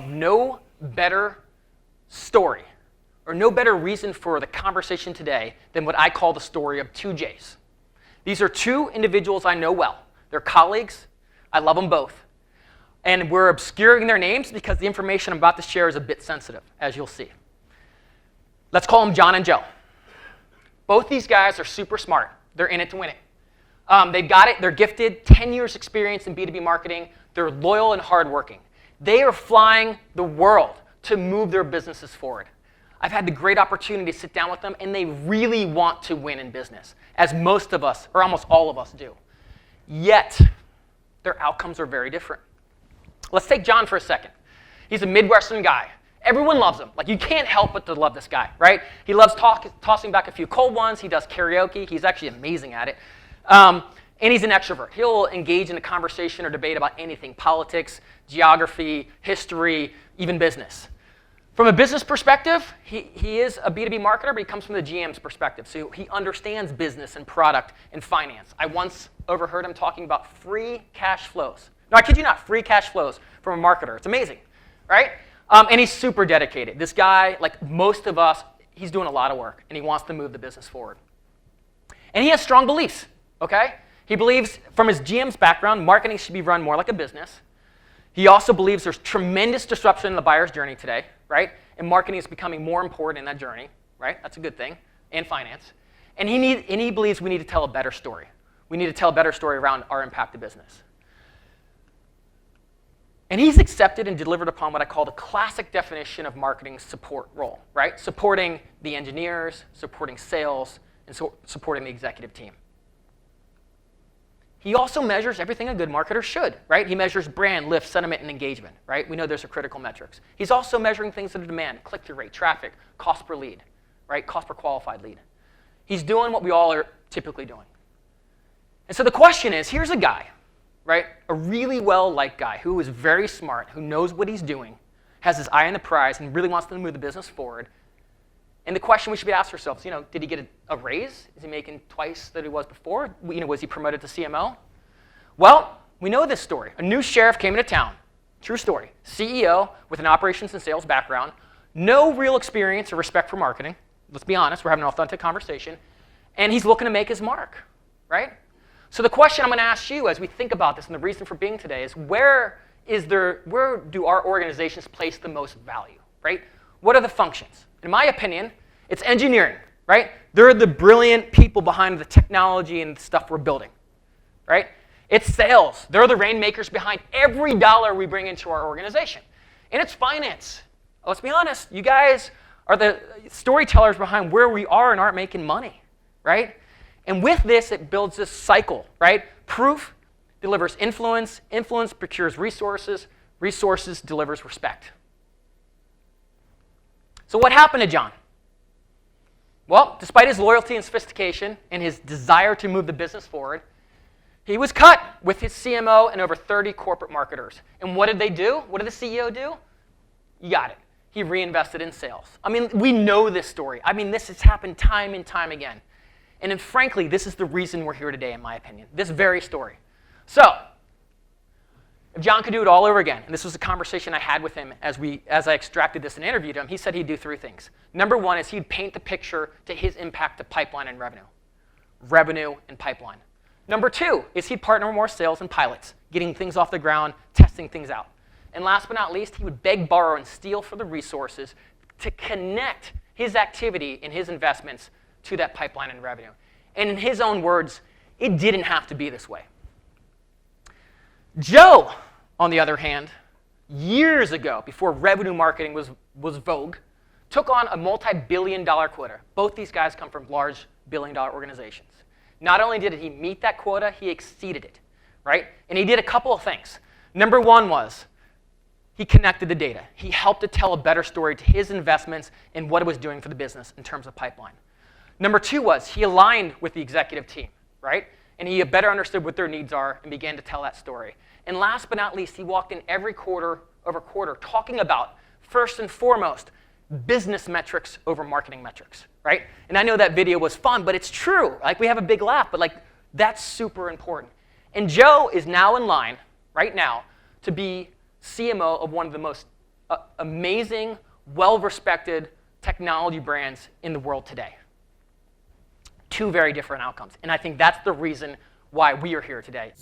no better story or no better reason for the conversation today than what I call the story of two J's. These are two individuals I know well. They're colleagues. I love them both. And we're obscuring their names because the information I'm about to share is a bit sensitive, as you'll see. Let's call them John and Joe. Both these guys are super smart. They're in it to win it. They've got it. They're gifted. 10 years experience in B2B marketing. They're loyal and hardworking. They are flying the world to move their businesses forward. I've had the great opportunity to sit down with them, and they really want to win in business, as most of us, or almost all of us, do. Yet, their outcomes are very different. Let's take John for a second. He's a Midwestern guy. Everyone loves him. Like, you can't help but to love this guy, right? He loves tossing back a few cold ones. He does karaoke. He's actually amazing at it. And he's an extrovert. He'll engage in a conversation or debate about anything: politics, geography, history, even business. From a business perspective, he is a B2B marketer, but he comes from the GM's perspective. So he understands business and product and finance. I once overheard him talking about free cash flows. No, I kid you not, free cash flows from a marketer. It's amazing, right? And he's super dedicated. This guy, like most of us, he's doing a lot of work, and he wants to move the business forward. And he has strong beliefs, okay? He believes, from his GM's background, marketing should be run more like a business. He also believes there's tremendous disruption in the buyer's journey today, right? And marketing is becoming more important in that journey, right? That's a good thing, and finance. And he believes we need to tell a better story. We need to tell a better story around our impact to business. And he's accepted and delivered upon what I call the classic definition of marketing's support role, right? Supporting the engineers, supporting sales, and supporting the executive team. He also measures everything a good marketer should, right? He measures brand, lift, sentiment, and engagement, right? We know those are critical metrics. He's also measuring things that are demand: click-through rate, traffic, cost per lead, right? Cost per qualified lead. He's doing what we all are typically doing. And so the question is, here's a guy, right? A really well-liked guy who is very smart, who knows what he's doing, has his eye on the prize, and really wants to move the business forward. And the question we should be asking ourselves, did he get a raise? Is he making twice that he was before? Was he promoted to CMO? Well, we know this story. A new sheriff came into town. True story. CEO with an operations and sales background, no real experience or respect for marketing. Let's be honest, we're having an authentic conversation. And he's looking to make his mark, right? So the question I'm going to ask you as we think about this, and the reason for being today, is where do our organizations place the most value, right? What are the functions? In my opinion, it's engineering, right? They're the brilliant people behind the technology and the stuff we're building, right? It's sales. They're the rainmakers behind every dollar we bring into our organization. And it's finance. Let's be honest, you guys are the storytellers behind where we are and aren't making money, right? And with this, it builds this cycle, right? Proof delivers influence, influence procures resources, resources delivers respect. So what happened to John? Well, despite his loyalty and sophistication and his desire to move the business forward, he was cut with his CMO and over 30 corporate marketers. And what did they do? What did the CEO do? You got it. He reinvested in sales. I mean, we know this story. I mean, this has happened time and time again. And then, frankly, this is the reason we're here today, in my opinion, this very story. So, if John could do it all over again, and this was a conversation I had with him as I extracted this and interviewed him, he said he'd do three things. Number one is he'd paint the picture to his impact to pipeline and revenue. Revenue and pipeline. Number two is he'd partner with more sales and pilots, getting things off the ground, testing things out. And last but not least, he would beg, borrow, and steal for the resources to connect his activity and his investments to that pipeline and revenue. And in his own words, it didn't have to be this way. Joe, on the other hand, years ago, before revenue marketing was vogue, took on a multi-billion-dollar quota. Both these guys come from large billion-dollar organizations. Not only did he meet that quota, he exceeded it, right? And he did a couple of things. Number one was he connected the data. He helped to tell a better story to his investments and what it was doing for the business in terms of pipeline. Number two was he aligned with the executive team, right? And he better understood what their needs are and began to tell that story. And last but not least, he walked in every quarter over quarter talking about, first and foremost, business metrics over marketing metrics, right? And I know that video was fun, but it's true. Like, we have a big laugh, but that's super important. And Joe is now in line, right now, to be CMO of one of the most amazing, well-respected technology brands in the world today. Two very different outcomes. And I think that's the reason why we are here today.